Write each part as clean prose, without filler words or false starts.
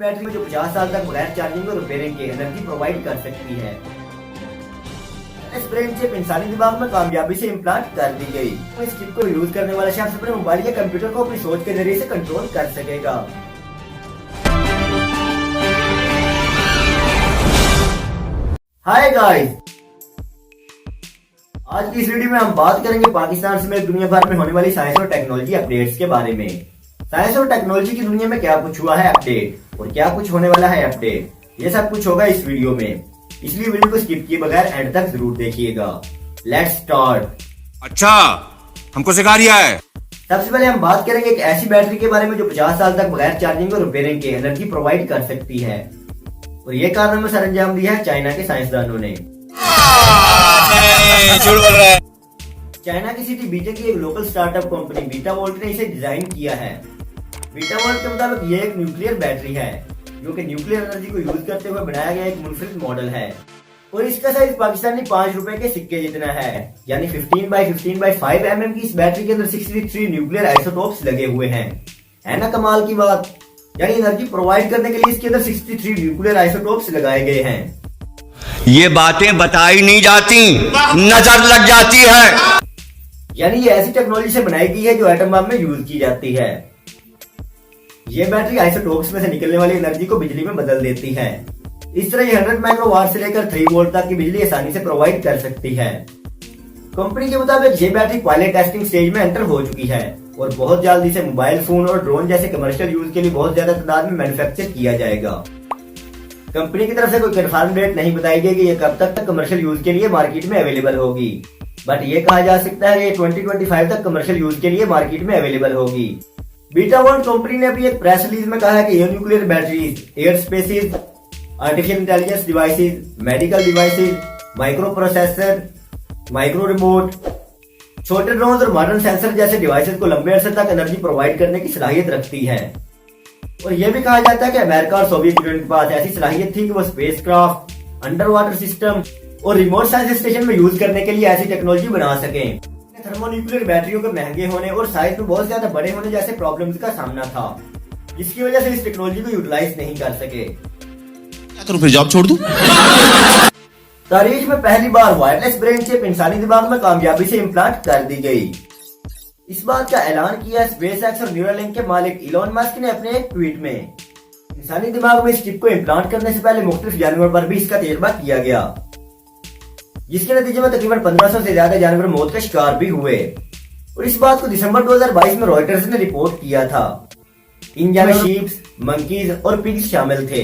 Battery में जो 50 साल तक बगैर चार्जिंग और रिपेयरिंग के एनर्जी प्रोवाइड कर सकती है। इस ब्रेन चिप इंसानी दिमाग में कामयाबी से इम्प्लांट कर दी गई। इस चिप को यूज करने वाला शख्स अपने मोबाइल या कंप्यूटर को अपनी सोच के जरिए से कंट्रोल कर सकेगा। हाय गाइस, आज की इस वीडियो में हम बात करेंगे पाकिस्तान समेत दुनिया भर में होने वाली साइंस और टेक्नोलॉजी अपडेट्स के बारे में। साइंस और टेक्नोलॉजी की दुनिया में क्या कुछ हुआ है अपडेट और क्या कुछ होने वाला है अपडेट, ये सब कुछ होगा इस वीडियो में, इसलिए वीडियो को स्किप किए बगैर एंड तक जरूर देखिएगा। Let's start. अच्छा, हमको सिखा रिया है। सबसे पहले हम बात करेंगे एक ऐसी बैटरी के बारे में जो 50 साल तक बगैर चार्जिंग और रिपेयरिंग के एनर्जी प्रोवाइड कर सकती है, और ये कारनामा सर अंजाम दिया है चाइना के साइंसदानों ने। झूठ बोल रहा है। चाइना की सिटी बीजे की एक local startup company beta volt ने इसे डिजाइन किया है। बीटा वोल्ट के मुताबिक ये एक न्यूक्लियर बैटरी है जो कि न्यूक्लियर एनर्जी को यूज करते हुए बनाया गया एक मुनफरिद मॉडल है, और इसका साइज पाकिस्तानी 5 रुपए के सिक्के जितना है, यानी 15x15x5 mm की इस बैटरी के अंदर 63 न्यूक्लियर आइसोटोप्स लगे हुए हैं। है ना कमाल की बात, यानी एनर्जी प्रोवाइड करने के लिए इसके अंदर 63 न्यूक्लियर आइसोटोप्स लगाए गए हैं। ये बातें बताई नहीं जाती, नजर लग जाती है। यानी ये ऐसी टेक्नोलॉजी से बनाई गई है जो एटम बम में यूज की जाती है। ये बैटरी आइसोटोप्स में से निकलने वाली एनर्जी को बिजली में बदल देती है। इस तरह ये 100 माइक्रोवाट से लेकर 3 वोल्ट तक की बिजली आसानी से प्रोवाइड कर सकती है। कंपनी के मुताबिक ये बैटरी पायलट टेस्टिंग स्टेज में एंटर हो चुकी है और बहुत जल्दी से मोबाइल फोन और ड्रोन जैसे कमर्शियल यूज के लिए बहुत ज्यादा तादाद में मैन्युफैक्चर किया जाएगा। कंपनी की तरफ से कोई कंफर्म डेट नहीं बताई गई कि ये कब तक कमर्शियल यूज के लिए मार्केट में अवेलेबल होगी, बट ये कहा जा सकता है कि 2025 तक कमर्शियल यूज के लिए मार्केट में अवेलेबल होगी। बीटा वोल्ट कंपनी ने अभी एक प्रेस रिलीज में कहा है कि ये nuclear batteries air spaces, artificial intelligence devices, medical devices, micro processor, micro remote, छोटे ड्रोन और मॉडर्न सेंसर जैसे डिवाइसेस को लंबे अरसे तक एनर्जी प्रोवाइड करने की सलाहियत रखती है। और यह भी कहा जाता है कि अमेरिका और सोवियत यूनियन के पास ऐसी सलाहियत थी कि वो स्पेसक्राफ्ट, अंडर वाटर सिस्टम और रिमोट साइंस स्टेशन में यूज करने के लिए ऐसी टेक्नोलॉजी बना सकें। थर्मोन्यूक्लियर बैटरियों के महंगे होने और साइज में बहुत ज्यादा बड़े होने जैसे प्रॉब्लम्स का सामना था, जिसकी वजह से इस टेक्नोलॉजी को यूटिलाइज नहीं कर सके। क्या करूं, फिर जॉब छोड़ दूं? तारीख में पहली बार वायरलेस ब्रेन चिप इंसानी दिमाग में कामयाबी से इम्प्लांट कर दी गई। इस बात का ऐलान किया स्पेसएक्स और न्यूरालिंक के मालिक इलॉन मस्क ने अपने एक ट्वीट में। इंसानी दिमाग में इस चिप को इम्प्लांट करने से पहले मुख्तलिफ जानवरों पर भी इसका तजर्बा किया गया, जिसके नतीजे में तकरीबन 1500 से ज्यादा जानवर मौत का शिकार भी हुए, और इस बात को दिसंबर 2022 में रॉयटर्स ने रिपोर्ट किया था। इन जानवरों में शीप्स, मंकीज और पिग्स शामिल थे।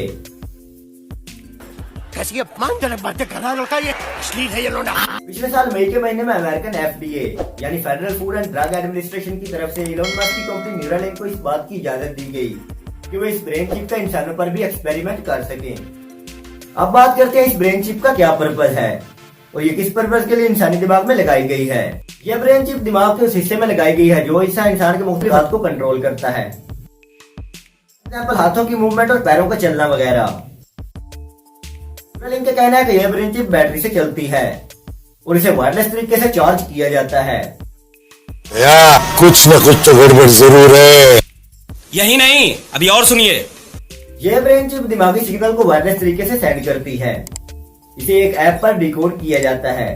कैसी अपमानजनक बातें कर रहा है, ये अश्लील है ये लोना। पिछले साल मई के महीने में अमेरिकन FDA यानी federal food and drug administration की तरफ से इलॉन मस्क की कंपनी न्यूरालिंक को इस बात की इजाजत दी गई कि वो इस ब्रेन चिप का इंसानों पर भी एक्सपेरिमेंट कर सकें। अब बात करते हैं इस ब्रेन चिप का क्या पर्पज है और ये किस पर्पज के लिए इंसानी दिमाग में लगाई गई है। यह ब्रेन चिप दिमाग के उस हिस्से में लगाई गई है जो इंसान के मुख्तलिफ हाथ को कंट्रोल करता है, हाथों की मूवमेंट और पैरों का चलना वगैरह। इनका कहना है कि यह ब्रेन चिप बैटरी से चलती है और इसे वायरलेस तरीके से चार्ज किया जाता है। कुछ न कुछ तो गड़बड़ जरूर है। यही नहीं, अभी और सुनिए। यह ब्रेन चिप दिमागी सिग्नल को वायरलेस तरीके से सेंड करती है। इसे एक ऐप पर डिकोड किया जाता है।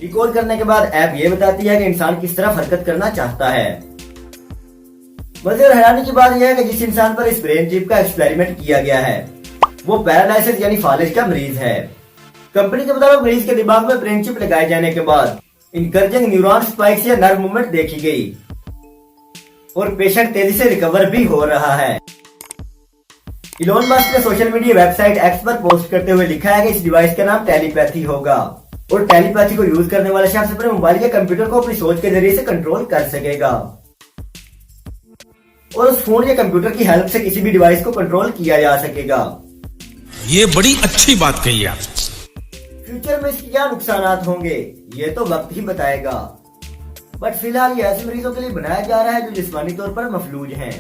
डिकोड करने के बाद ऐप ये बताती है कि इंसान किस तरह हरकत करना चाहता है। मगर हैरानी की बात यह है कि जिस इंसान पर इस ब्रेन चिप का एक्सपेरिमेंट किया गया है वो पैरालिसिस यानी फालिज का मरीज है। कंपनी के मुताबिक मरीज के दिमाग में ब्रेन चिप लगाए जाने के बाद इनकरेजिंग न्यूरॉन स्पाइक्स या नर्व मूवमेंट देखी गई और पेशेंट तेजी से रिकवर भी हो रहा है। इलॉन मस्क ने सोशल मीडिया वेबसाइट एक्स पर पोस्ट करते हुए लिखा है कि इस डिवाइस का नाम टेलीपैथी होगा और टेलीपैथी को यूज करने वाला शख्स अपने मोबाइल या कंप्यूटर को अपनी सोच के जरिए से कंट्रोल कर सकेगा और उस फोन या कंप्यूटर की हेल्प से किसी भी डिवाइस को कंट्रोल किया जा सकेगा। ये बड़ी अच्छी बात कही आप। फ्यूचर में इसके क्या नुकसान होंगे ये तो वक्त ही बताएगा, बट फिलहाल ये ऐसे मरीजों के लिए बनाया जा रहा है जो जिस्मानी तौर पर मफलूज हैं।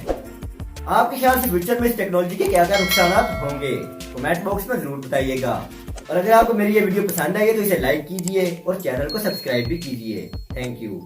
आपके ख्याल से फ्यूचर में इस टेक्नोलॉजी के क्या क्या नुकसान होंगे कमेंट बॉक्स में जरूर बताइएगा, और अगर आपको मेरी ये वीडियो पसंद आई है तो इसे लाइक कीजिए और चैनल को सब्सक्राइब भी कीजिए। Thank you.